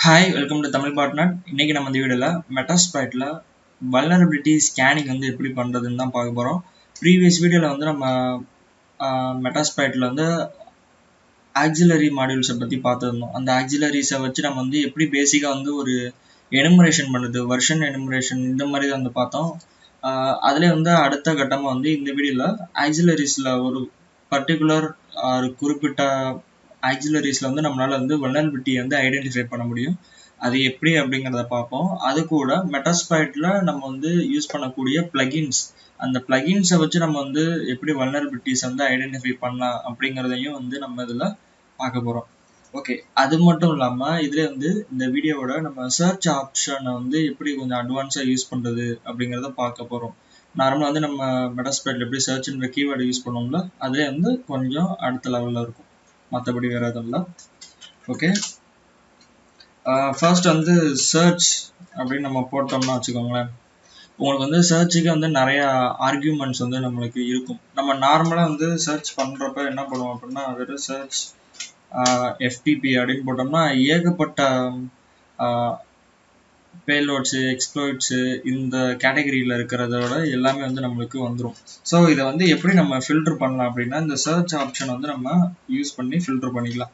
Hi welcome to Tamil partner. இன்னைக்கு நம்ம இந்த வீடியோவில் மெட்டாஸ்பிளாய்ட்டில் வல்னரபிலிட்டி ஸ்கேனிங் வந்து எப்படி பண்ணுறதுன்னு தான் பார்க்க போகிறோம். ப்ரீவியஸ் வீடியோவில் வந்து நம்ம மெட்டாஸ்பிளாய்ட்டில் வந்து ஆக்சிலரி மாடியூல்ஸை பற்றி பார்த்துருந்தோம். அந்த ஆக்சிலரிஸை வச்சு நம்ம வந்து எப்படி பேசிக்காக வந்து ஒரு எனுமரேஷன் பண்ணுறது, வெர்ஷன் எனுமரேஷன் இந்த மாதிரி தான் வந்து பார்த்தோம். அதிலே வந்து அடுத்த கட்டமாக வந்து இந்த வீடியோவில் ஆக்சிலரிஸில் ஒரு பர்டிகுலர் குறிப்பிட்ட ஆக்சிலரிஸில் வந்து நம்மளால் வந்து வல்னரபிலிட்டியை வந்து ஐடென்டிஃபை பண்ண முடியும். அது எப்படி அப்படிங்கிறத பார்ப்போம். அது கூட மெட்டாஸ்பிளாய்ட்டில் நம்ம வந்து யூஸ் பண்ணக்கூடிய பிளகின்ஸ், அந்த பிளகின்ஸை வச்சு நம்ம வந்து எப்படி வல்னரபிலிட்டிஸை வந்து ஐடென்டிஃபை பண்ணலாம் அப்படிங்கிறதையும் வந்து நம்ம இதில் பார்க்க போகிறோம். ஓகே, அது மட்டும் இல்லாமல் இதில் வந்து இந்த வீடியோவோட நம்ம சர்ச் ஆப்ஷனை வந்து எப்படி கொஞ்சம் அட்வான்ஸாக யூஸ் பண்ணுறது அப்படிங்கிறத பார்க்க போகிறோம். நார்மலாக வந்து நம்ம மெட்டாஸ்பிளாய்ட்டில் எப்படி சர்ச்ன்ற கீவேர்டு யூஸ் பண்ணுவோம்ல, அதே வந்து கொஞ்சம் அடுத்த லெவலில் இருக்கும், மற்றபடி வேறு எதுவும் இல்லை. ஓகே, ஃபர்ஸ்ட் வந்து சர்ச் அப்படின்னு நம்ம போட்டோம்னா வச்சுக்கோங்களேன், உங்களுக்கு வந்து சர்ச்சுக்கு வந்து நிறையா ஆர்கியூமெண்ட்ஸ் வந்து நம்மளுக்கு இருக்கும். நம்ம நார்மலாக வந்து சர்ச் பண்ணுறப்ப என்ன பண்ணுவோம் அப்படின்னா, வெறும் சர்ச் FTP அப்படின்னு போட்டோம்னா ஏகப்பட்ட பேலோட்ஸு, எக்ஸ்ப்ளாய்ட்ஸு இந்த கேட்டகரியில் இருக்கிறதோட எல்லாமே வந்து நம்மளுக்கு வந்துடும். ஸோ இதை வந்து எப்படி நம்ம ஃபில்டர் பண்ணலாம் அப்படின்னா, இந்த சர்ச் ஆப்ஷன் வந்து நம்ம யூஸ் பண்ணி ஃபில்டர் பண்ணிக்கலாம்.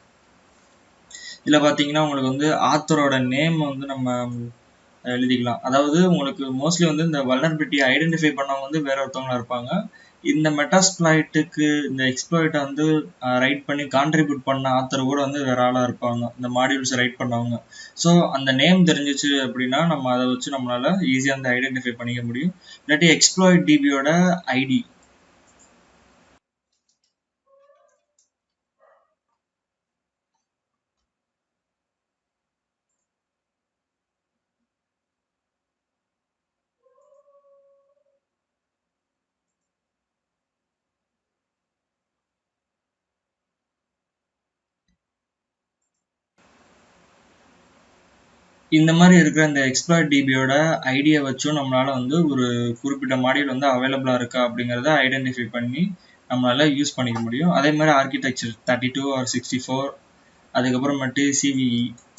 இதில் பார்த்தீங்கன்னா உங்களுக்கு வந்து ஆத்தரோட நேம் வந்து நம்ம எழுதிக்கலாம். அதாவது உங்களுக்கு மோஸ்ட்லி வந்து இந்த வல்னரபிலிட்டியை ஐடென்டிஃபை பண்ணவங்க வந்து வேற ஒருத்தவங்களா இருப்பாங்க. இந்த மெட்டாஸ்பிளாய்ட்டுக்கு இந்த எக்ஸ்ப்ளாய்ட்டை வந்து ரைட் பண்ணி கான்ட்ரிபியூட் பண்ண ஆத்தர் கூட வந்து வேற ஆளாக இருப்பாங்க, இந்த மாடியூல்ஸை ரைட் பண்ணவங்க. ஸோ அந்த நேம் தெரிஞ்சிச்சு அப்படின்னா நம்ம அதை வச்சு நம்மளால ஈஸியாக வந்து ஐடென்டிஃபை பண்ணிக்க முடியும். இல்லாட்டி எக்ஸ்ப்ளாய்ட் டிபியோட ஐடி, இந்த மாதிரி இருக்கிற இந்த எக்ஸ்ப்ளாய்ட் டிபியோட ஐடியை வச்சும் நம்மளால வந்து ஒரு குறிப்பிட்ட மாடியூல் வந்து அவைலபிளாக இருக்கா அப்படிங்கிறத ஐடென்டிஃபை பண்ணி நம்மளால யூஸ் பண்ணிக்க முடியும். அதே மாதிரி ஆர்கிடெக்சர் 32 or 64, அதுக்கப்புறமேட்டு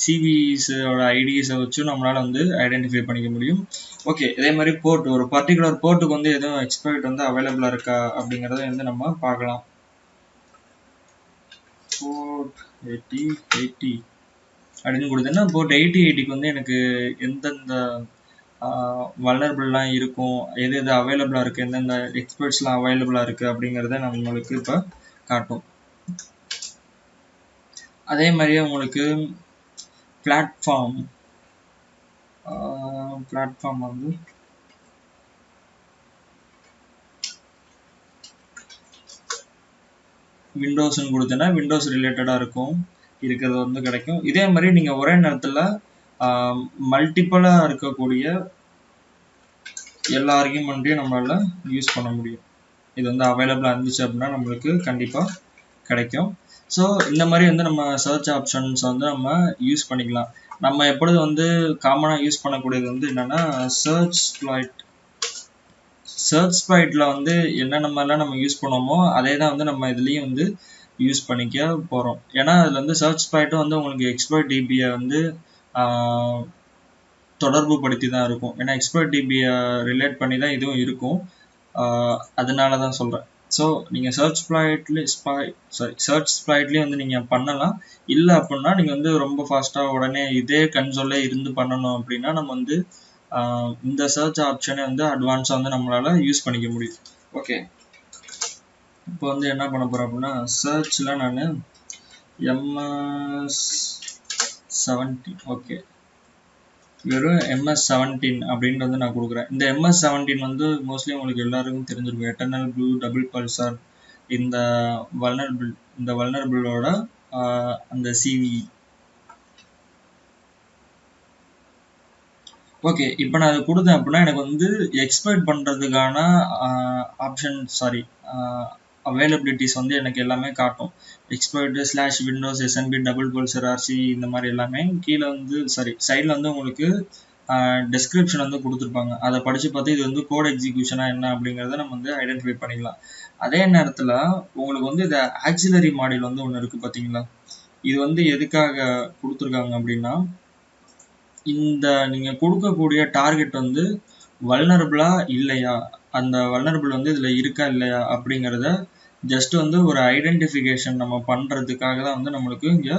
சிவிஸோட ஐடிஸை வச்சும் நம்மளால வந்து ஐடென்டிஃபை பண்ணிக்க முடியும். ஓகே, இதே மாதிரி போர்ட், ஒரு பர்டிகுலர் போர்ட்டுக்கு வந்து எதுவும் எக்ஸ்ப்ளாய்ட் வந்து அவைலபிளாக இருக்கா அப்படிங்கிறத வந்து நம்ம பார்க்கலாம். போர்ட் 8080 அப்படின்னு கொடுத்தேன்னா போர்ட் 8080க்கு வந்து எனக்கு எந்தெந்த வல்னரபிள்லாம் இருக்கும், எது எது அவைலபிளாக இருக்குது, எந்தெந்த எக்ஸ்பர்ட்ஸ்லாம் அவைலபிளாக இருக்குது அப்படிங்கிறத நம்மளுக்கு இப்போ காட்டும். அதே மாதிரியே உங்களுக்கு பிளாட்ஃபார்ம் வந்து விண்டோஸ்ன்னு கொடுத்தேன்னா விண்டோஸ் ரிலேட்டடாக இருக்கிறது வந்து கிடைக்கும். இதே மாதிரி நீங்கள் ஒரே நேரத்தில் மல்டிப்புளாக இருக்கக்கூடிய எல்லா ஆர்கியூமெண்ட்டையும் நம்மளால யூஸ் பண்ண முடியும். இது வந்து அவைலபிளாக இருந்துச்சு அப்படின்னா நம்மளுக்கு கண்டிப்பாக கிடைக்கும். ஸோ இந்த மாதிரி வந்து நம்ம சர்ச் ஆப்ஷன்ஸ் வந்து நம்ம யூஸ் பண்ணிக்கலாம். நம்ம எப்பொழுது வந்து காமனாக யூஸ் பண்ணக்கூடியது வந்து என்னென்னா சர்ச் ஸ்ப்ளாய்ட்டில் வந்து என்னென்ன மாதிரிலாம் நம்ம யூஸ் பண்ணுவோமோ அதே தான் வந்து நம்ம இதுலேயும் வந்து யூஸ் பண்ணிக்க போகிறோம். ஏன்னா அதில் வந்து சர்ச் ஸ்ப்ளாய்ட்டும் வந்து உங்களுக்கு எக்ஸ்ப்ளாய்ட் டிபியை வந்து தொடர்பு படுத்தி தான் இருக்கும். ஏன்னா எக்ஸ்ப்ளாய்ட் டிபியை ரிலேட் பண்ணி தான் இதுவும் இருக்கும். அதனால தான் சொல்கிறேன். ஸோ நீங்கள் சர்ச் ஸ்ப்ளாய்ட்லேயும் வந்து நீங்கள் பண்ணலாம். இல்லை அப்படின்னா நீங்கள் வந்து ரொம்ப ஃபாஸ்ட்டாக உடனே இதே கன்சோல்லே இருந்து பண்ணணும் அப்படின்னா நம்ம வந்து இந்த சர்ச் ஆப்ஷனை வந்து அட்வான்ஸாக வந்து நம்மளால் யூஸ் பண்ணிக்க முடியும். ஓகே, இப்போ வந்து என்ன பண்ண போகிறேன் அப்படின்னா சர்ச்சில் நான் MS17, ஓகே, வெறும் MS17 அப்படின்ட்டு வந்து நான் கொடுக்குறேன். இந்த MS17 வந்து மோஸ்ட்லி உங்களுக்கு எல்லாருக்கும் தெரிஞ்சிருக்கும். எட்டர்னல் ப்ளூ டபுள் பல்சார் இந்த வல்னரபிளோட அந்த சிவி. ஓகே, இப்போ நான் அதை கொடுத்தேன் அப்படின்னா எனக்கு வந்து எக்ஸ்ப்ளாய்ட் பண்ணுறதுக்கான அவைலபிலிட்டிஸ் வந்து எனக்கு எல்லாமே காட்டும். Exploit /Windows SNB double Pulsar RC இந்த மாதிரி எல்லாமே கீழே வந்து சைடில் வந்து உங்களுக்கு டெஸ்கிரிப்ஷன் வந்து கொடுத்துருப்பாங்க. அதை படித்து பார்த்து இது வந்து கோட் எக்ஸிக்யூஷனாக என்ன அப்படிங்கிறத நம்ம வந்து ஐடென்டிஃபை பண்ணிக்கலாம். அதே நேரத்தில் உங்களுக்கு வந்து இந்த ஆக்சிலரி மாடியூல் வந்து ஒன்று இருக்குது பார்த்தீங்களா, இது வந்து எதுக்காக கொடுத்துருக்காங்க அப்படின்னா இந்த நீங்கள் கொடுக்கக்கூடிய டார்கெட் வந்து வல்னரபிளா இல்லையா, அந்த வல்னரபிள் வந்து இதில் இருக்கா இல்லையா அப்படிங்கிறத ஜஸ்ட் வந்து ஒரு ஐடென்டிஃபிகேஷன் நம்ம பண்ணுறதுக்காக தான் வந்து நம்மளுக்கு இங்கே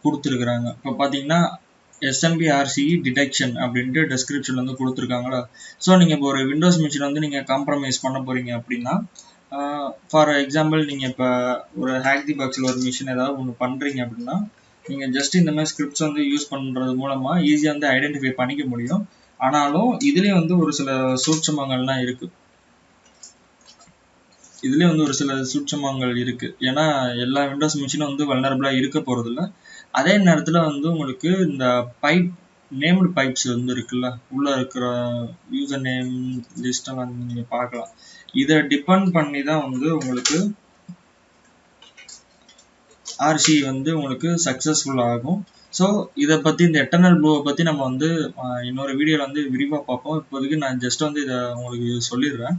கொடுத்துருக்குறாங்க. இப்போ பார்த்தீங்கன்னா SMB/RCE டிடெக்ஷன் அப்படின்ட்டு டெஸ்கிரிப்ஷன் வந்து கொடுத்துருக்காங்களா. ஸோ நீங்கள் இப்போ ஒரு விண்டோஸ் மிஷின் வந்து நீங்கள் காம்ப்ரமைஸ் பண்ண போகிறீங்க அப்படின்னா, ஃபார் எக்ஸாம்பிள் நீங்கள் இப்போ ஒரு ஹேக் தி பாக்ஸில் ஒரு மிஷின் ஏதாவது ஒன்று பண்ணுறீங்க அப்படின்னா, நீங்கள் ஜஸ்ட் இந்த மாதிரி ஸ்கிரிப்ட்ஸ் வந்து யூஸ் பண்ணுறது மூலமாக ஈஸியாக வந்து ஐடென்டிஃபை பண்ணிக்க முடியும். ஆனாலும் இதுலேயே வந்து ஒரு சில சூட்சமங்கள்லாம் இருக்குது. இதுலேயே வந்து ஒரு சில சூட்சமங்கள் இருக்குது. ஏன்னா எல்லா விண்டோஸ் மிஷினும் வந்து வல்னரபிளாக இருக்க போகிறதில்ல. அதே நேரத்தில் வந்து உங்களுக்கு இந்த நேம்டு பைப்ஸ் வந்து இருக்குல்ல, உள்ளே இருக்கிற யூசர் நேம் லிஸ்ட்டெல்லாம் நீங்கள் பார்க்கலாம். இதை டிபெண்ட் பண்ணி தான் வந்து உங்களுக்கு RCE வந்து உங்களுக்கு சக்ஸஸ்ஃபுல் ஆகும். ஸோ இதை பற்றி இந்த எட்டர்னல் ப்ளூவை பற்றி நம்ம வந்து இன்னொரு வீடியோவில் வந்து விரிவாக பார்ப்போம். இப்போதைக்கு நான் ஜஸ்ட் வந்து இதை உங்களுக்கு சொல்லிடுறேன்.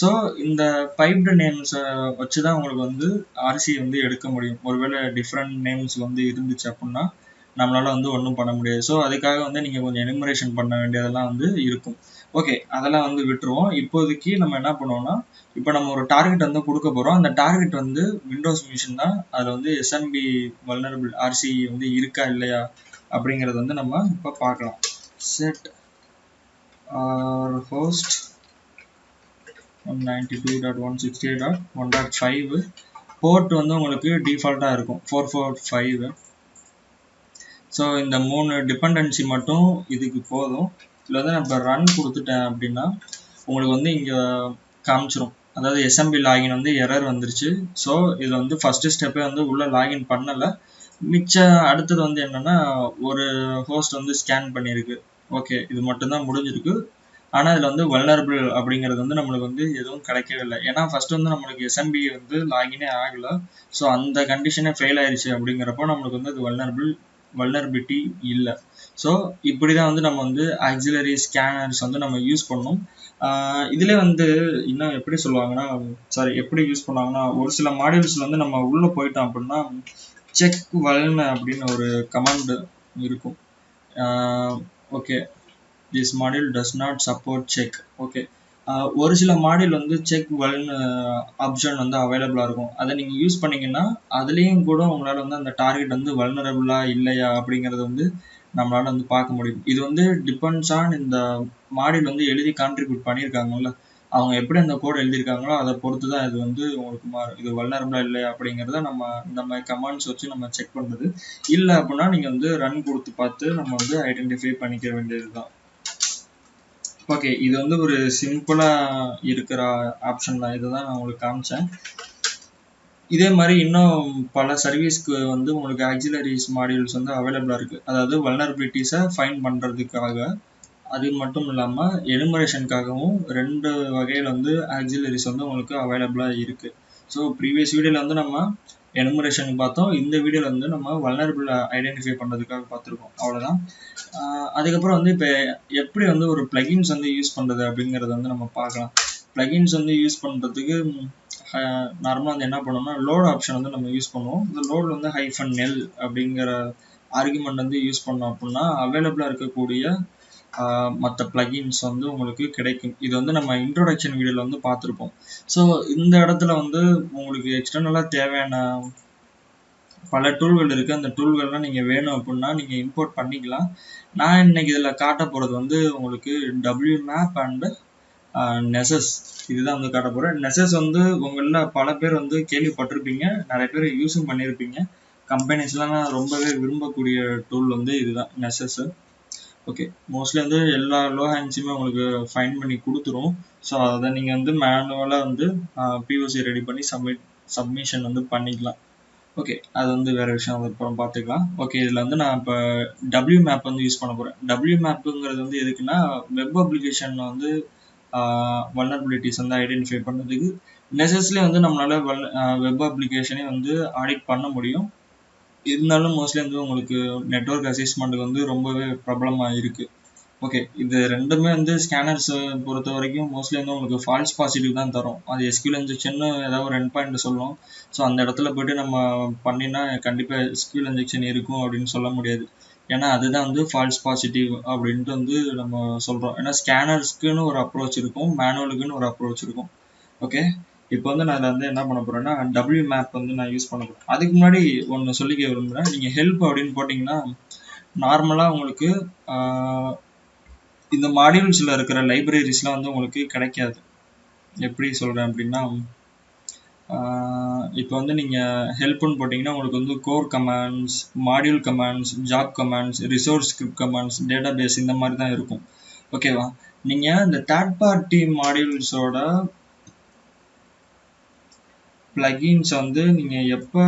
ஸோ இந்த பைப்டு நேம்ஸை வச்சு தான் உங்களுக்கு வந்து RCE வந்து எடுக்க முடியும். ஒருவேளை டிஃப்ரெண்ட் நேம்ஸ் வந்து இருந்துச்சு அப்படின்னா நம்மளால் வந்து ஒன்றும் பண்ண முடியாது. ஸோ அதுக்காக வந்து நீங்கள் கொஞ்சம் எனுமரேஷன் பண்ண வேண்டியதெல்லாம் வந்து இருக்கும். ஓகே, அதெல்லாம் வந்து விட்டுருவோம். இப்போதைக்கு நம்ம என்ன பண்ணுவோம்னா, இப்போ நம்ம ஒரு டார்கெட் வந்து கொடுக்க போகிறோம். அந்த டார்கெட் வந்து விண்டோஸ் மிஷின் தான். அதில் வந்து SMB வல்னரபிள் RCE வந்து இருக்கா இல்லையா அப்படிங்கிறது வந்து நம்ம இப்போ பார்க்கலாம். செட் ஹோஸ்ட் 192.168.1.5 போர்ட் வந்து உங்களுக்கு டிஃபால்ட்டாக இருக்கும் 445. ஸோ இந்த 3 டிபெண்டன்சி மட்டும் இதுக்கு போதும். இதில் வந்து நான் இப்போ ரன் கொடுத்துட்டேன் அப்படின்னா உங்களுக்கு வந்து இங்கே காமிச்சிரும். அதாவது SMB லாகின் வந்து எரர் வந்துருச்சு. ஸோ இதில் வந்து ஃபஸ்ட்டு ஸ்டெப்பே வந்து உள்ளே லாகின் பண்ணலை. அடுத்தது வந்து என்னென்னா ஒரு ஹோஸ்ட் வந்து ஸ்கேன் பண்ணியிருக்கு. ஓகே, இது மட்டும்தான் முடிஞ்சிருக்கு. ஆனால் இதில் வந்து வல்னரபிள் அப்படிங்கிறது வந்து நம்மளுக்கு வந்து எதுவும் கிடைக்கவே இல்லை. ஏன்னா ஃபஸ்ட்டு வந்து நம்மளுக்கு SMB வந்து லாகினே ஆகலை. ஸோ அந்த கண்டிஷனே ஃபெயில் ஆயிடுச்சு. அப்படிங்கிறப்போ நம்மளுக்கு வந்து அது வல்னரபிலிட்டி இல்லை. ஸோ இப்படி தான் வந்து நம்ம வந்து ஆக்சிலரி ஸ்கேனர்ஸ் வந்து நம்ம யூஸ் பண்ணணும். இதில் வந்து இன்னும் எப்படி சொல்லுவாங்கன்னா, எப்படி யூஸ் பண்ணுவாங்கன்னா, ஒரு சில மாடியூல்ஸில் வந்து நம்ம உள்ளே போயிட்டோம் அப்படின்னா செக் வல்ன் அப்படின்னு ஒரு கமாண்ட் இருக்கும். Okay, this module does not support check. Okay, ஒரு சில மாடியூல் வந்து செக் வல்ன் ஆப்ஷன் வந்து அவைலபிளாக இருக்கும். அதை நீங்கள் யூஸ் பண்ணிங்கன்னா அதுலேயும் கூட உங்களால் வந்து அந்த டார்கெட் வந்து வல்னரபிளாக இல்லையா அப்படிங்கிறத வந்து நம்மளால் வந்து பார்க்க முடியும். இது வந்து டிபெண்ட்ஸ் ஆன் இந்த மாடியூல் வந்து எழுதி கான்ட்ரிபியூட் பண்ணியிருக்காங்கல்ல, அவங்க எப்படி அந்த கோட் எழுதியிருக்காங்களோ அதை பொறுத்து தான் இது வந்து உங்களுக்கு இது வல்னரபிளா இல்லையா அப்படிங்கிறத நம்ம இந்த மாதிரி கமாண்ட்ஸ் வச்சு நம்ம செக் பண்ணுறது. இல்லை அப்படின்னா நீங்கள் வந்து ரன் கொடுத்து பார்த்து நம்ம வந்து ஐடென்டிஃபை பண்ணிக்க வேண்டியது தான். ஓகே, இது வந்து ஒரு சிம்பிளாக இருக்கிற ஆப்ஷன் தான். இதுதான் நான் உங்களுக்கு காமிச்சேன். இதே மாதிரி இன்னும் பல சர்வீஸ்க்கு வந்து உங்களுக்கு ஆக்சிலரிஸ் மாடியூல்ஸ் வந்து அவைலபிளாக இருக்குது. அதாவது வல்னரபிலிட்டிஸை ஃபைண்ட் பண்ணுறதுக்காக, அது மட்டும் இல்லாமல் எனுமரேஷனுக்காகவும் 2 வகையில் வந்து ஆக்சிலரிஸ் வந்து உங்களுக்கு அவைலபிளாக இருக்குது. ஸோ ப்ரீவியஸ் வீடியோவில் வந்து நம்ம எனுமரேஷன் பார்த்தோம். இந்த வீடியோவில் வந்து நம்ம வல்னரபிள் ஐடென்டிஃபை பண்ணுறதுக்காக பார்த்துருக்கோம். அவ்வளோதான். அதுக்கப்புறம் வந்து இப்போ எப்படி வந்து ஒரு பிளகின்ஸ் வந்து யூஸ் பண்ணுறது அப்படிங்கிறத வந்து நம்ம பார்க்கலாம். பிளகின்ஸ் வந்து யூஸ் பண்ணுறதுக்கு நார்மலாக வந்து என்ன பண்ணோம்னா லோட் ஆப்ஷன் வந்து நம்ம யூஸ் பண்ணுவோம். இந்த லோட் வந்து -nel அப்படிங்கிற ஆர்குமெண்ட் வந்து யூஸ் பண்ணோம் அப்படின்னா அவைலபிளாக இருக்கக்கூடிய மற்ற பிளகின்ஸ் வந்து உங்களுக்கு கிடைக்கும். இது வந்து நம்ம இன்ட்ரோடக்ஷன் வீடியோவில் வந்து பார்த்துருப்போம். ஸோ இந்த இடத்துல வந்து உங்களுக்கு எக்ஸ்டர்னலாக தேவையான பல டூல்கள் இருக்குது. அந்த டூல்கள்லாம் நீங்கள் வேணும் அப்படின்னா நீங்கள் இம்போர்ட் பண்ணிக்கலாம். நான் இன்னைக்கு இதில் காட்ட போகிறது வந்து உங்களுக்கு WMAP அண்டு நெசஸ் இதுதான் வந்து காட்ட போகிறேன். நெசஸ் வந்து உங்களில் பல பேர் வந்து கேள்விப்பட்டிருப்பீங்க, நிறைய பேர் யூஸும் பண்ணியிருப்பீங்க. கம்பெனிஸ்லாம் ரொம்பவே விரும்பக்கூடிய டூல் வந்து இதுதான் நெசஸ். ஓகே, மோஸ்ட்லி வந்து எல்லா லோ ஹேண்ட்ஸுமே உங்களுக்கு ஃபைன் பண்ணி கொடுத்துரும். ஸோ அதை நீங்கள் வந்து மேனுவலாக வந்து POC ரெடி பண்ணி சப்மிஷன் வந்து பண்ணிக்கலாம். ஓகே, அது வந்து வேறு விஷயம், அது அப்புறம் பார்த்துக்கலாம். ஓகே, இதில் வந்து நான் இப்போ WMAP வந்து யூஸ் பண்ண போகிறேன். WMAPங்கிறது வந்து எதுக்குன்னா வெப் அப்ளிகேஷன் வந்து வல்னரபிலிட்டிஸ் வந்து ஐடென்டிஃபை பண்ணுறதுக்கு. நெசஸ்லேயே வந்து நம்மளால் வெப் அப்ளிகேஷனே வந்து ஆடிட் பண்ண முடியும். இருந்தாலும் மோஸ்ட்லி வந்து உங்களுக்கு நெட்வொர்க் அசஸ்மெண்ட்டுக்கு வந்து ரொம்பவே ப்ராப்ளமாக இருக்குது. ஓகே, இது ரெண்டுமே வந்து ஸ்கேனர்ஸ் பொறுத்த வரைக்கும் மோஸ்ட்லி வந்து உங்களுக்கு ஃபால்ஸ் பாசிட்டிவ் தான் தரும். அது SQL இன்ஜெக்ஷன் ஏதாவது ஒரு எண்ட் பாயிண்ட் சொல்லும். ஸோ அந்த இடத்துல போய்ட்டு நம்ம பண்ணினா கண்டிப்பாக SQL இன்ஜெக்ஷன் இருக்கும் அப்படின்னு சொல்ல முடியாது. ஏன்னா அதுதான் வந்து ஃபால்ஸ் பாசிட்டிவ் அப்படின்ட்டு வந்து நம்ம சொல்கிறோம். ஏன்னா ஸ்கேனர்ஸ்க்குன்னு ஒரு அப்ரோச் இருக்கும், மேனுவலுக்குன்னு ஒரு அப்ரோச் இருக்கும். ஓகே, இப்போ வந்து நான் அதில் வந்து என்ன பண்ண போகிறேன்னா டபிள்யூ மேப் வந்து நான் யூஸ் பண்ண போகிறேன். அதுக்கு முன்னாடி ஒன்று சொல்லிக்க விரும்புகிறேன். நீங்கள் ஹெல்ப் அப்படின்னு போட்டிங்கன்னா நார்மலாக உங்களுக்கு இந்த மாடியூல்ஸில் இருக்கிற லைப்ரரிஸ்லாம் வந்து உங்களுக்கு கிடைக்காது. எப்படி சொல்கிறேன் அப்படின்னா இப்போ வந்து நீங்கள் ஹெல்ப்னு போட்டிங்கன்னா உங்களுக்கு வந்து core commands, module commands, job commands, resource script commands, database இந்த மாதிரி தான் இருக்கும். ஓகேவா? நீங்கள் இந்த தேர்ட் பார்ட்டி மாடியூல்ஸோட பிளகின்ஸ் வந்து நீங்கள் எப்போ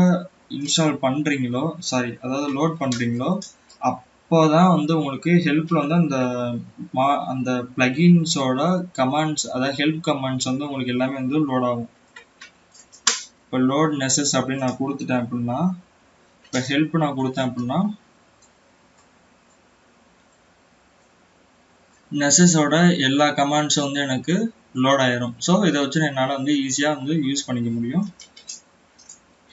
இன்ஸ்டால் பண்ணுறீங்களோ, அதாவது லோட் பண்ணுறீங்களோ அப்போ தான் வந்து உங்களுக்கு ஹெல்ப்பில் வந்து அந்த பிளகின்ஸோட கமாண்ட்ஸ், அதாவது ஹெல்ப் கமாண்ட்ஸ் வந்து உங்களுக்கு எல்லாமே வந்து லோட் ஆகும். இப்போ லோட் நெசஸ் அப்படின்னு நான் கொடுத்துட்டேன் அப்படின்னா, இப்போ ஹெல்ப் நான் கொடுத்தேன் அப்படின்னா நெசஸோட எல்லா கமாண்ட்ஸும் வந்து எனக்கு லோட் ஆயிரும். ஸோ இதை வச்சு என்னால் வந்து ஈஸியாக வந்து யூஸ் பண்ணிக்க முடியும்.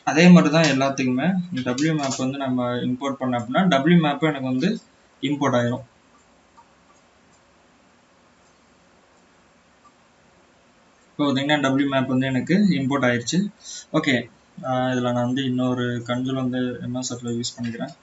அதே மாதிரி தான் எல்லாத்துக்குமே டபிள்யூ மேப் வந்து நம்ம இம்போர்ட் பண்ண அப்படின்னா டபிள்யூ மேப்பும் எனக்கு வந்து இம்போர்ட் ஆயிரும். இப்போ பார்த்தீங்கன்னா டபிள்யூ மேப் வந்து எனக்கு இம்போர்ட் ஆயிடுச்சு. ஓகே, இதில் நான் வந்து இன்னொரு கன்சோல் வந்து எம்எஸ்எஃப்ல யூஸ் பண்ணிக்கிறேன்.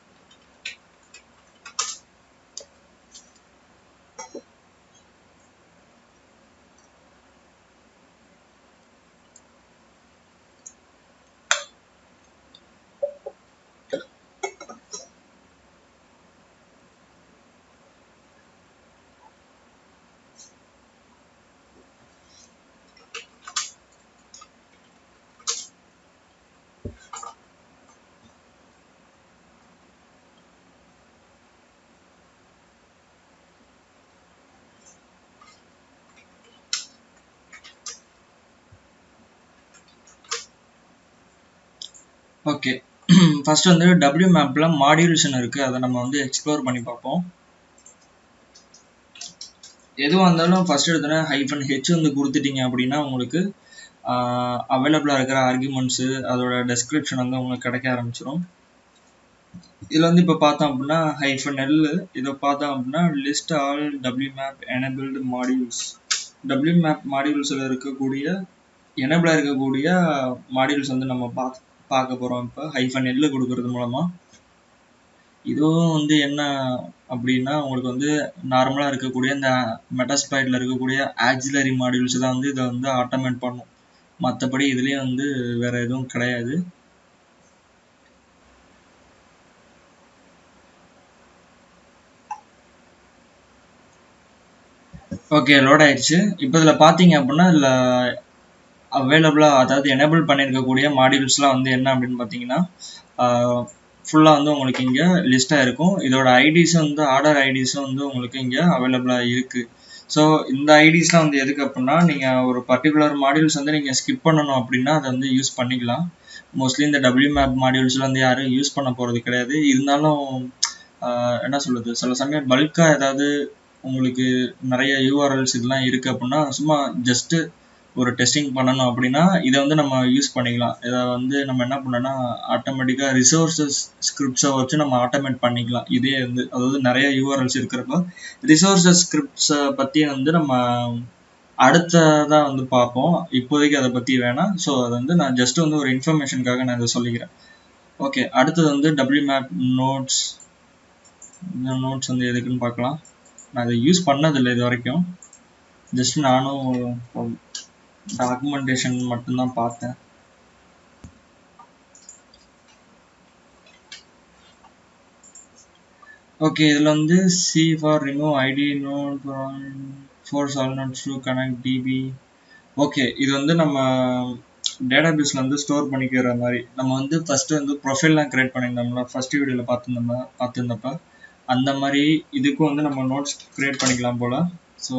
ஓகே, ஃபர்ஸ்ட் வந்து டபிள்யூ மேப்ல மாடியூல்ஸ் இருக்கு, அதை நம்ம வந்து எக்ஸ்ப்ளோர் பண்ணி பார்ப்போம். எதுவாக இருந்தாலும் ஃபர்ஸ்ட் எடுத்தோன்னா -h வந்து கொடுத்துட்டீங்க அப்படின்னா உங்களுக்கு அவைலபிளாக இருக்கிற ஆர்குமெண்ட்ஸு, அதோட டெஸ்கிரிப்ஷன் வந்து உங்களுக்கு கிடைக்க ஆரம்பிச்சிடும். இதில் வந்து இப்போ பார்த்தோம் அப்படின்னா -l, இதை பார்த்தோம் அப்படின்னா list all W map enabled modules. W map மாடியூல்ஸில் இருக்கக்கூடிய எனேபிளாக இருக்கக்கூடிய மாடியூல்ஸ் வந்து நம்ம பார்க்க போகிறோம். இப்போ -l கொடுக்கறது மூலமாக இதுவும் வந்து என்ன அப்படின்னா உங்களுக்கு வந்து நார்மலாக இருக்கக்கூடிய இந்த மெட்டாஸ்பிளைட்டில் இருக்கக்கூடிய ஆக்சிலரி மாடியூல்ஸ் தான் வந்து இதை வந்து ஆட்டோமேட் பண்ணும். மற்றபடி இதுலேயும் வந்து வேறு எதுவும் கிடையாது. ஓகே, லோட் ஆயிடுச்சு. இப்போ இதில் பார்த்தீங்க அப்படின்னா இதில் அவைலபிளாக, அதாவது எனேபிள் பண்ணியிருக்கக்கூடிய மாடியூல்ஸ்லாம் வந்து என்ன அப்படின்னு பார்த்தீங்கன்னா ஃபுல்லாக வந்து உங்களுக்கு இங்கே லிஸ்ட்டாக இருக்கும். இதோட ஐடிஸும் வந்து ஆர்டர் ஐடிஸும் வந்து உங்களுக்கு இங்கே அவைலபிளாக இருக்குது. ஸோ இந்த ஐடிஸ்லாம் வந்து எதுக்கு அப்படின்னா நீங்கள் ஒரு பர்டிகுலர் மாடியூல்ஸ் வந்து நீங்கள் ஸ்கிப் பண்ணணும் அப்படின்னா அதை வந்து யூஸ் பண்ணிக்கலாம். மோஸ்ட்லி இந்த டபிள்யூ மேப் மாடியூல்ஸில் வந்து யாரும் யூஸ் பண்ண போகிறது கிடையாது. இருந்தாலும் என்ன சொல்கிறது, சில சமயம் பல்காக ஏதாவது உங்களுக்கு நிறைய யூஆர்எல்ஸ் இதெல்லாம் இருக்குது அப்படின்னா சும்மா ஜஸ்ட்டு ஒரு டெஸ்டிங் பண்ணணும் அப்படின்னா இதை வந்து நம்ம யூஸ் பண்ணிக்கலாம். இதை வந்து நம்ம என்ன பண்ணோம்னா ஆட்டோமேட்டிக்காக ரிசோர்ஸஸ் ஸ்கிரிப்ட்ஸை வச்சு நம்ம ஆட்டோமேட் பண்ணிக்கலாம். இதே வந்து அதாவது நிறைய யூஆர்எல்ஸ் இருக்கிறப்போ ரிசோர்ஸஸ் ஸ்கிரிப்ட்ஸை பற்றி வந்து நம்ம அடுத்ததாக வந்து பார்ப்போம். இப்போதைக்கு அதை பற்றி வேணாம். ஸோ அதை வந்து நான் ஜஸ்ட் வந்து ஒரு இன்ஃபர்மேஷனுக்காக நான் இதை சொல்லிக்கிறேன். ஓகே, அடுத்தது வந்து டபிள்யூ மேப் நோட்ஸ். இந்த நோட்ஸ் வந்து எதுக்குன்னு பார்க்கலாம். நான் இதை யூஸ் பண்ணதில்லை இது வரைக்கும். ஜஸ்ட் நானும் டாக்குமெண்டேஷன் மட்டும்தான் பார்த்தேன். ஓகே, இதில் வந்து C for remove ID node force all nodes to connect DB. Okay, இது வந்து நம்ம டேட்டாபேஸில் வந்து ஸ்டோர் பண்ணிக்கிற மாதிரி நம்ம வந்து ஃபஸ்ட்டு வந்து ப்ரொஃபைல்லாம் க்ரியேட் பண்ணியிருந்தோம்ல ஃபஸ்ட் வீடியோவில் பார்த்துருந்தப்ப அந்த மாதிரி இதுக்கும் வந்து நம்ம நோட்ஸ் க்ரியேட் பண்ணிக்கலாம் போல். ஸோ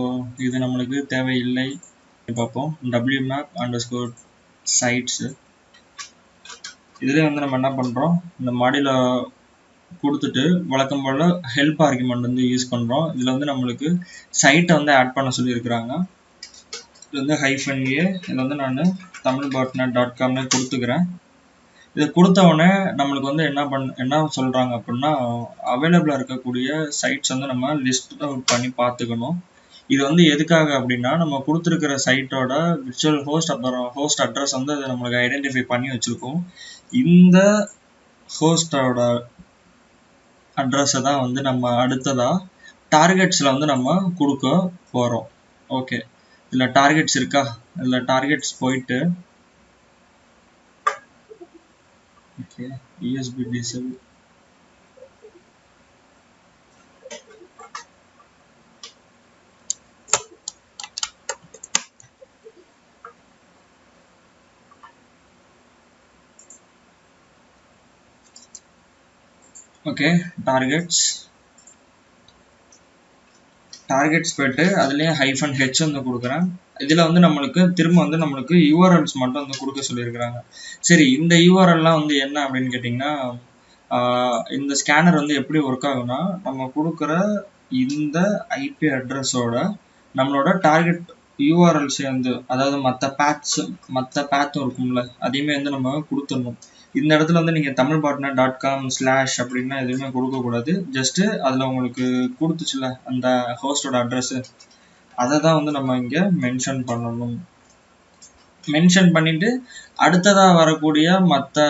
இது நம்மளுக்கு தேவையில்லை. பார்ப்போம் டபிள்யூ மேப் அண்டர்ஸ்கோர் சைட்ஸு. இதில் வந்து நம்ம என்ன பண்ணுறோம், இந்த மாடியில் கொடுத்துட்டு வழக்கம் போல் ஹெல்ப் ஆர்குமெண்ட் வந்து யூஸ் பண்ணுறோம். இதில் வந்து நம்மளுக்கு சைட்டை வந்து ஆட் பண்ண சொல்லியிருக்கிறாங்க. இது வந்து -a, இதில் வந்து நான் tamilbotnet.com கொடுத்துக்கிறேன். இதை கொடுத்த உடனே நம்மளுக்கு வந்து என்ன சொல்கிறாங்க அப்படின்னா, அவைலபிளாக இருக்கக்கூடிய சைட்ஸ் வந்து நம்ம லிஸ்ட் அவுட் பண்ணி பார்த்துக்கணும். இது வந்து எதுக்காக அப்படின்னா, நம்ம கொடுத்துருக்கிற சைட்டோட விர்ச்சுவல் ஹோஸ்ட் அப்புறம் ஹோஸ்ட் அட்ரஸ் வந்து அதை நம்மளுக்கு ஐடென்டிஃபை பண்ணி வச்சுருக்கோம். இந்த ஹோஸ்டோட அட்ரஸை தான் வந்து நம்ம அடுத்ததாக டார்கெட்ஸில் வந்து நம்ம கொடுக்க போகிறோம். ஓகே, இதில் டார்கெட்ஸ் இருக்கா? இதில் டார்கெட்ஸ் போயிட்டு okay ESB disable. Okay, targets போயிட்டு அதுலேயே -h வந்து கொடுக்குறேன். இதில் வந்து நம்மளுக்கு திரும்ப வந்து நம்மளுக்கு URLs மட்டும் வந்து கொடுக்க சொல்லியிருக்கிறாங்க. சரி, இந்த URLலாம் வந்து என்ன அப்படின்னு கேட்டிங்கன்னா, இந்த ஸ்கேனர் வந்து எப்படி ஒர்க் ஆகுனா, நம்ம கொடுக்குற இந்த IP அட்ரஸோட நம்மளோட டார்கெட் URLs வந்து, அதாவது மற்ற பேத்தும் இருக்கும்ல, அதையுமே வந்து நம்ம கொடுத்துடணும். இந்த இடத்துல வந்து நீங்கள் tamilbotnet.com/ அப்படின்னா எதுவுமே கொடுக்கக்கூடாது. ஜஸ்ட்டு அதில் உங்களுக்கு கொடுத்துச்சுல அந்த ஹோஸ்டோட அட்ரஸ்ஸு, அதை தான் வந்து நம்ம இங்கே மென்ஷன் பண்ணணும். மென்ஷன் பண்ணிவிட்டு அடுத்ததாக வரக்கூடிய மற்ற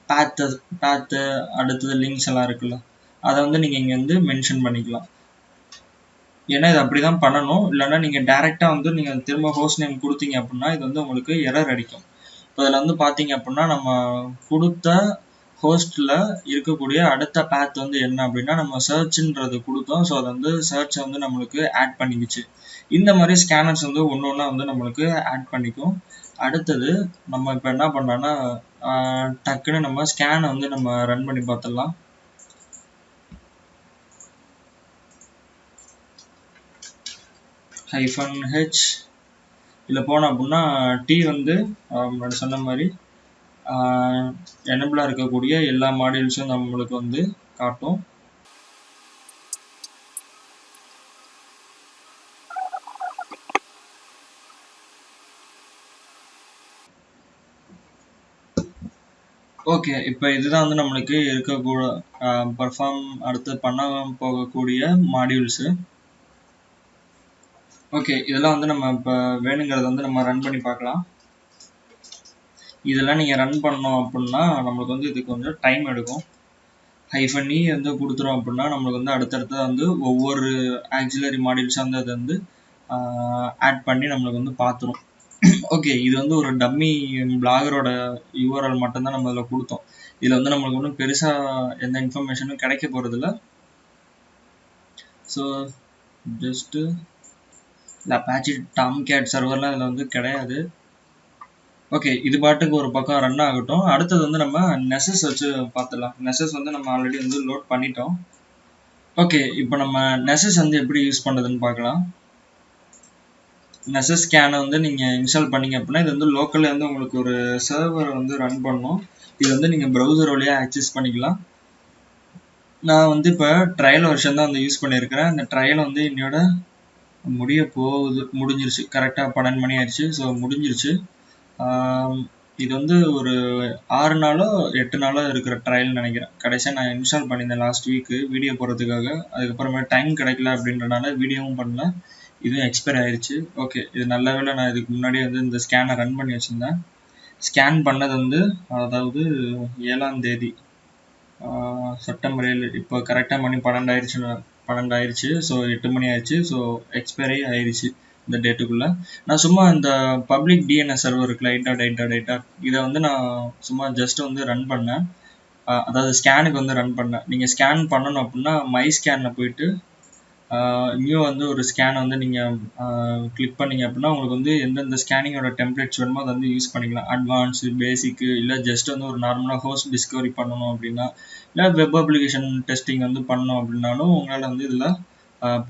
பேத்து அடுத்தது லிங்க்ஸ் எல்லாம் இருக்குல்ல, அதை வந்து நீங்கள் இங்கே வந்து மென்ஷன் பண்ணிக்கலாம். ஏன்னா இது அப்படி தான் பண்ணணும். இல்லைன்னா நீங்கள் டேரெக்டாக வந்து நீங்கள் திரும்ப ஹோஸ்ட் நேம் கொடுத்தீங்க அப்படின்னா இது வந்து உங்களுக்கு எரர் அடிக்கும். இப்போ இதில் வந்து பார்த்தீங்க அப்படின்னா, நம்ம கொடுத்த ஹோஸ்ட்டில் இருக்கக்கூடிய அடுத்த பேத் வந்து என்ன அப்படின்னா, நம்ம சர்ச்ன்றது கொடுத்தோம். ஸோ அதை வந்து சர்ச்சை வந்து நம்மளுக்கு ஆட் பண்ணிக்கிச்சு. இந்த மாதிரி ஸ்கேனர்ஸ் வந்து ஒன்று ஒன்றா வந்து நம்மளுக்கு ஆட் பண்ணிக்கும். அடுத்தது நம்ம இப்போ என்ன பண்ணலான்னா, டக்குன்னு நம்ம ஸ்கேனை வந்து நம்ம ரன் பண்ணி பார்த்துடலாம். -h இதில் போனோம் அப்படின்னா T வந்து முன்னாடி சொன்ன மாதிரி எனபிளாக இருக்கக்கூடிய எல்லா மாடியூல்ஸும் நம்மளுக்கு வந்து காட்டும். ஓகே, இப்போ இதுதான் வந்து நம்மளுக்கு இருக்கக்கூட பர்ஃபார்ம் அடுத்து பண்ண போகக்கூடிய மாடியூல்ஸு. ஓகே, இதெல்லாம் வந்து நம்ம இப்போ வேணுங்கிறத வந்து நம்ம ரன் பண்ணி பார்க்கலாம். இதெல்லாம் நீங்கள் ரன் பண்ணோம் அப்படின்னா நம்மளுக்கு வந்து இது கொஞ்சம் டைம் எடுக்கும். -e வந்து கொடுத்துரும் அப்படின்னா நம்மளுக்கு வந்து அடுத்தடுத்தது வந்து ஒவ்வொரு ஆக்சிலரி மாடியூல்ஸாக வந்து அதை வந்து ஆட் பண்ணி நம்மளுக்கு வந்து பார்த்துரும். ஓகே, இது வந்து ஒரு டம்மி பிளாகரோட URL மட்டும்தான் நம்ம இதில் கொடுத்தோம். இதில் வந்து நம்மளுக்கு ஒன்றும் பெருசாக எந்த இன்ஃபர்மேஷனும் கிடைக்க போகிறதில்ல. ஸோ ஜஸ்ட்டு இந்த Apache Tomcat சர்வர்லாம் இதில் வந்து கிடையாது. ஓகே, இது பாட்டுக்கு ஒரு பக்கம் ரன் ஆகட்டும். அடுத்தது வந்து நம்ம நெசஸ் வச்சு பார்த்துடலாம். நெசஸ் வந்து நம்ம ஆல்ரெடி வந்து லோட் பண்ணிட்டோம். ஓகே, இப்போ நம்ம நெசஸ் வந்து எப்படி யூஸ் பண்ணுறதுன்னு பார்க்கலாம். நெசஸ் ஸ்கேனை வந்து நீங்கள் இன்ஸ்டால் பண்ணிங்க அப்படின்னா இது வந்து லோக்கலில் வந்து உங்களுக்கு ஒரு சர்வர் வந்து ரன் பண்ணும். இது வந்து நீங்கள் ப்ரௌசர் வழியாக ஆக்சஸ் பண்ணிக்கலாம். நான் வந்து இப்போ ட்ரையல் வெர்ஷன் தான் வந்து யூஸ் பண்ணியிருக்கிறேன். அந்த ட்ரையல் வந்து என்னோட முடிஞ்சிருச்சு. கரெக்டாக 12 மணி ஆயிடுச்சு. ஸோ முடிஞ்சிருச்சு. இது வந்து ஒரு 6 நாளோ 8 நாளோ இருக்கிற ட்ரையல்னு நினைக்கிறேன். கடைசியாக நான் இன்ஸ்டால் பண்ணியிருந்தேன் லாஸ்ட் வீக்கு வீடியோ போடுறதுக்காக. அதுக்கப்புறமே டைம் கிடைக்கல அப்படின்றனால வீடியோவும் பண்ணல. இதுவும் எக்ஸ்பயர் ஆயிடுச்சு. ஓகே, இது நல்ல வேளை நான் இதுக்கு முன்னாடி வந்து இந்த ஸ்கேனை ரன் பண்ணி வச்சுருந்தேன். ஸ்கேன் பண்ணது வந்து அதாவது 7ஆம் தேதி செப்டம்பர் 7. இப்போ கரெக்டாக மணி 12 ஆயிடுச்சு. ஸோ 8 மணி ஆயிடுச்சு. ஸோ எக்ஸ்பைரி ஆயிடுச்சு இந்த டேட்டுக்குள்ளே. நான் சும்மா இந்த பப்ளிக் DNS சர்வர் இருக்குல்ல, 8.8.8 இதை வந்து நான் சும்மா ஜஸ்ட் வந்து ரன் பண்ணேன். அதாவது ஸ்கேனுக்கு வந்து ரன் பண்ணேன். நீங்கள் ஸ்கேன் பண்ணணும் அப்படின்னா மை ஸ்கேனில் போயிட்டு நியூ வந்து ஒரு ஸ்கேன் வந்து நீங்கள் கிளிக் பண்ணிங்க அப்படின்னா உங்களுக்கு வந்து எந்தெந்த ஸ்கேனிங்கோட டெம்ப்ளேட்ஸ் வேணுமோ அதை வந்து யூஸ் பண்ணிக்கலாம். அட்வான்ஸு, பேசிக்கு, இல்லை ஜஸ்ட் வந்து ஒரு நார்மலாக ஹோஸ்ட் டிஸ்கவரி பண்ணணும் அப்படின்னா, இல்லை வெப் அப்ளிகேஷன் டெஸ்டிங் வந்து பண்ணணும் அப்படின்னாலும் உங்களால் வந்து இதில்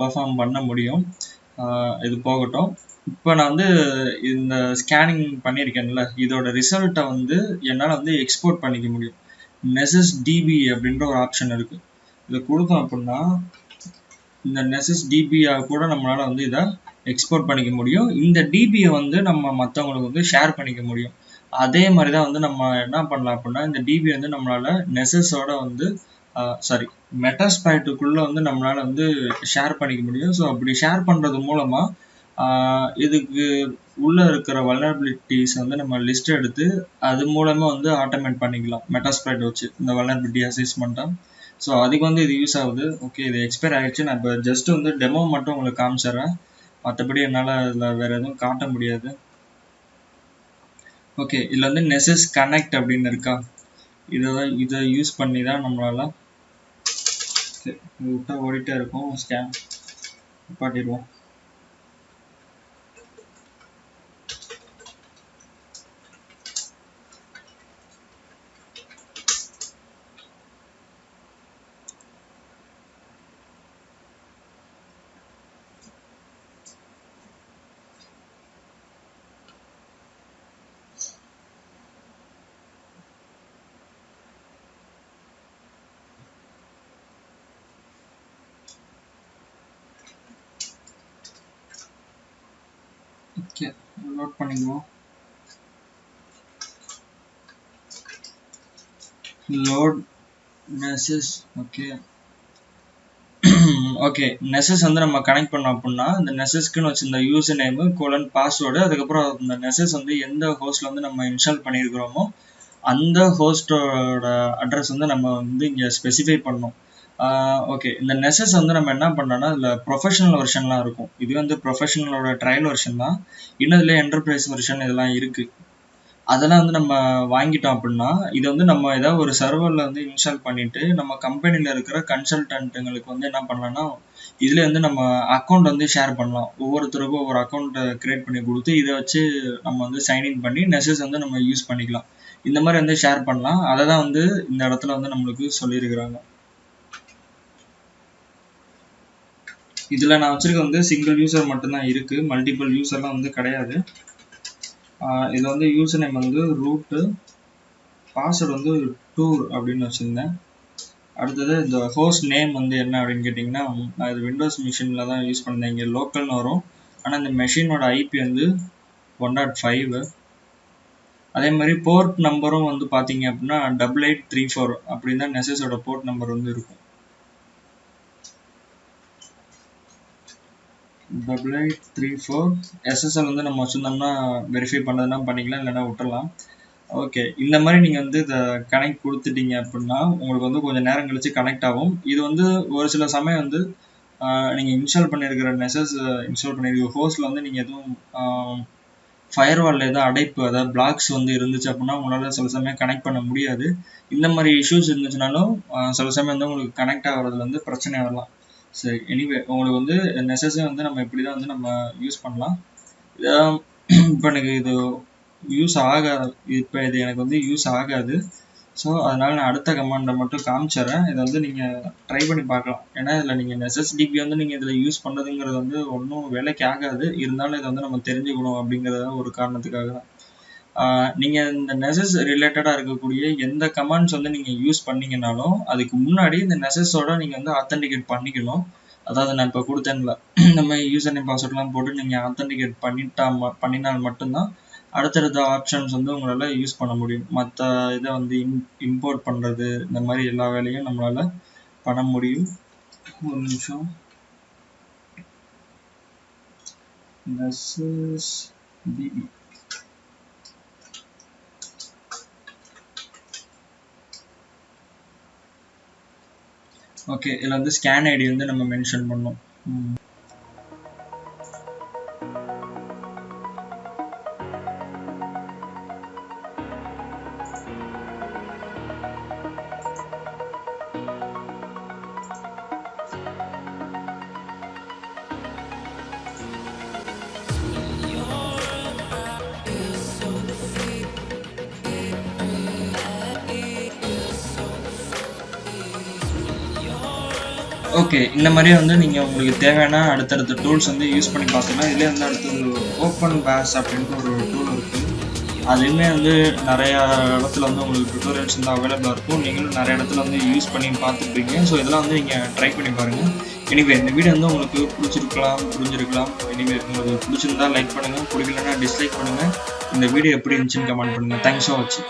பர்ஃபார்ம் பண்ண முடியும். இது போகட்டும். இப்போ நான் வந்து இந்த ஸ்கேனிங் பண்ணியிருக்கேன்ல, இதோட ரிசல்ட்டை வந்து என்னால் வந்து எக்ஸ்போர்ட் பண்ணிக்க முடியும். நெசஸ் DB அப்படின்ற ஒரு ஆப்ஷன் இருக்குது. இதை கொடுத்தோம் அப்படின்னா இந்த நெசஸ் DBயை கூட நம்மளால் வந்து இதை எக்ஸ்போர்ட் பண்ணிக்க முடியும். இந்த DBயை வந்து நம்ம மற்றவங்களுக்கு வந்து ஷேர் பண்ணிக்க முடியும். அதே மாதிரி தான் வந்து நம்ம என்ன பண்ணலாம் அப்படின்னா, இந்த டிபி வந்து நம்மளால நெசஸோட வந்து சாரி மெட்டாஸ்பைட்டுக்குள்ளே வந்து நம்மளால வந்து ஷேர் பண்ணிக்க முடியும். ஸோ அப்படி ஷேர் பண்ணுறது மூலமாக இதுக்கு உள்ளே இருக்கிற வல்னரபிலிட்டிஸ் வந்து நம்ம லிஸ்ட் எடுத்து அது மூலமாக வந்து ஆட்டோமேட் பண்ணிக்கலாம் மெட்டாஸ்பைட் வச்சு இந்த வல்னரபிலிட்டி அசஸ்மெண்ட்டாக. ஸோ அதுக்கு வந்து இது யூஸ் ஆகுது. ஓகே, இது எக்ஸ்பயர் ஆகிடுச்சு. நான் இப்போ ஜஸ்ட் வந்து டெமோ மட்டும் உங்களுக்கு காமிச்சிடுறேன். மற்றபடி என்னால் இதில் வேறு எதுவும் காட்ட முடியாது. ஓகே, இதில் வந்து நெசஸ் கனெக்ட் அப்படின்னு இருக்கா, இதை யூஸ் பண்ணி தான் நம்மளால விட்டா ஓடிட்டே இருக்கும். ஸ்கேன் நிப்பாட்டிடுவோம். ஓகே, லோட் பண்ணிக்குவோம். லோட் நெசஸ். ஓகே ஓகே, நெசஸ் வந்து நம்ம கனெக்ட் பண்ணோம் அப்படின்னா இந்த நெசஸ்க்குன்னு வச்சிருந்த யூசர் நேமு கோலன் பாஸ்வேர்டு, அதுக்கப்புறம் இந்த நெசஸ் வந்து எந்த ஹோஸ்ட்ல வந்து நம்ம இன்ஸ்டால் பண்ணியிருக்கிறோமோ அந்த ஹோஸ்டோட அட்ரஸ் வந்து நம்ம வந்து இங்கே ஸ்பெசிஃபை பண்ணோம். ஓகே, இந்த நெசஸ் வந்து நம்ம என்ன பண்ணோம்னா இதில் ப்ரொஃபஷனல் வெர்ஷன்லாம் இருக்கும். இது வந்து ப்ரொஃபஷனலோட ட்ரையல் வெர்ஷன் தான். இன்னும் இதில் என்டர்பிரைஸ் வெர்ஷன் இதெல்லாம் இருக்குது. அதெல்லாம் வந்து நம்ம வாங்கிட்டோம் அப்படின்னா இதை வந்து நம்ம ஏதாவது ஒரு சர்வரில் வந்து இன்ஸ்டால் பண்ணிவிட்டு நம்ம கம்பெனியில் இருக்கிற கன்சல்டன்ட்டுங்களுக்கு வந்து என்ன பண்ணலாம்னா இதில் வந்து நம்ம அக்கௌண்ட் வந்து ஷேர் பண்ணலாம். ஒவ்வொருத்தருக்கும் ஒவ்வொரு அக்கௌண்ட்டை க்ரியேட் பண்ணி கொடுத்து இதை வச்சு நம்ம வந்து சைன்இன் பண்ணி நெசஸ் வந்து நம்ம யூஸ் பண்ணிக்கலாம். இந்த மாதிரி வந்து ஷேர் பண்ணலாம். அதை தான் வந்து இந்த இடத்துல வந்து நம்மளுக்கு சொல்லியிருக்கிறாங்க. இதில் நான் வச்சுருக்க வந்து சிங்கிள் யூசர் மட்டும்தான் இருக்குது, மல்டிபிள் யூசர்லாம் வந்து கிடையாது. இதில் வந்து யூசர் நேம் வந்து ரூட்டு, பாஸ்வேர்டு வந்து டூர் அப்படின்னு வச்சுருந்தேன். அடுத்தது இந்த ஹோஸ்ட் நேம் வந்து என்ன அப்படின்னு கேட்டிங்கன்னா, நான் இது விண்டோஸ் மிஷினில் தான் யூஸ் பண்ணேன். இங்கே லோக்கல்னு வரும், ஆனால் இந்த மெஷினோட ஐபி வந்து 105. அதே மாதிரி போர்ட் நம்பரும் வந்து பார்த்தீங்க அப்படின்னா 8834 அப்படின்னு தான் நெசஸோட போர்ட் நம்பர் வந்து இருக்கும். 8834. SSL வந்து நம்ம வச்சுருந்தோம்னா வெரிஃபை பண்ணதுன்னா பண்ணிக்கலாம், இல்லைன்னா விட்டுடலாம். ஓகே, இந்த மாதிரி நீங்கள் வந்து இதை கனெக்ட் கொடுத்துட்டீங்க அப்படின்னா உங்களுக்கு வந்து கொஞ்சம் நேரம் கழிச்சு கனெக்ட் ஆகும். இது வந்து ஒரு சில சமயம் வந்து நீங்கள் இன்ஸ்டால் பண்ணியிருக்கிற நெசஸ் இன்ஸ்டால் பண்ணியிருக்கிற ஹோஸ்ட்டில் வந்து நீங்கள் எதுவும் ஃபயர்வாலில் எதாவது அடைப்பு, அதாவது பிளாக்ஸ் வந்து இருந்துச்சு அப்படின்னா உங்களால் சில சமயம் கனெக்ட் பண்ண முடியாது. இந்த மாதிரி இஷ்யூஸ் இருந்துச்சுனாலும் சில சமயம் வந்து உங்களுக்கு கனெக்ட் ஆகிறதுல வந்து பிரச்சனை வரலாம். சரி, எனிவே உங்களுக்கு வந்து நெசஸை வந்து நம்ம இப்படி தான் வந்து நம்ம யூஸ் பண்ணலாம். இப்போ எனக்கு இது யூஸ் ஆகாது, இப்போ இது எனக்கு வந்து யூஸ் ஆகாது. ஸோ அதனால் நான் அடுத்த கமாண்டை மட்டும் காமிச்சிட்றேன். இதை வந்து நீங்கள் ட்ரை பண்ணி பார்க்கலாம். ஏன்னா இதில் நீங்கள் நெசஸ்டிபி வந்து நீங்கள் இதில் யூஸ் பண்ணுறதுங்கிறது வந்து ஒன்றும் வேலைக்கு ஆகாது. இருந்தாலும் இதை வந்து நம்ம தெரிஞ்சுக்கணும் அப்படிங்கிறத ஒரு காரணத்துக்காக தான். நீங்கள் இந்த நெசஸ் ரிலேட்டடாக இருக்கக்கூடிய எந்த கமாண்ட்ஸ் வந்து நீங்கள் யூஸ் பண்ணிங்கனாலும் அதுக்கு முன்னாடி இந்த நெசஸோட நீங்கள் வந்து ஆத்தென்டிகேட் பண்ணிக்கணும். அதாவது நான் இப்போ கொடுத்தேன்ல இந்த மாதிரி யூசர் நேம் பாஸ்வேர்ட்லாம் போட்டு நீங்கள் ஆத்தென்டிகேட் பண்ணினால் மட்டும்தான் அடுத்தடுத்த ஆப்ஷன்ஸ் வந்து உங்களால் யூஸ் பண்ண முடியும். மற்ற இதை வந்து இம்போர்ட் பண்ணுறது இந்த மாதிரி எல்லா வேலையும் நம்மளால் பண்ண முடியும். ஒரு நிமிஷம். நெசஸ்டிபி ஓகே, இதில் வந்து ஸ்கேன் ஐடி வந்து நம்ம மென்ஷன் பண்ணோம். ஓகே, இந்த மாதிரியே வந்து நீங்கள் உங்களுக்கு தேவையான அடுத்தடுத்த டூல்ஸ் வந்து யூஸ் பண்ணி பார்த்துக்கலாம். இதிலே வந்து அடுத்தது ஓப்பன் பேஸ் அப்படின்ட்டு ஒரு டூல் இருக்குது. அதுவுமே வந்து நிறையா இடத்துல வந்து உங்களுக்கு டுட்டோரியல்ஸ் வந்து அவைலபிளாக இருக்கும். நீங்களும் நிறைய இடத்துல வந்து யூஸ் பண்ணி பார்த்துருப்பீங்க. ஸோ இதெல்லாம் வந்து நீங்கள் ட்ரை பண்ணி பாருங்கள். எனிவே இந்த வீடியோ வந்து உங்களுக்கு புரிஞ்சிருக்கலாம். எனிவே உங்களுக்கு பிடிச்சிருந்தா லைக் பண்ணுங்கள், பிடிக்கலன்னா டிஸ்லைக் பண்ணுங்கள். இந்த வீடியோ எப்படி இருந்துச்சுன்னு கமெண்ட் பண்ணுங்கள். தேங்க்ஸ் ஃபார் வாட்சிங்.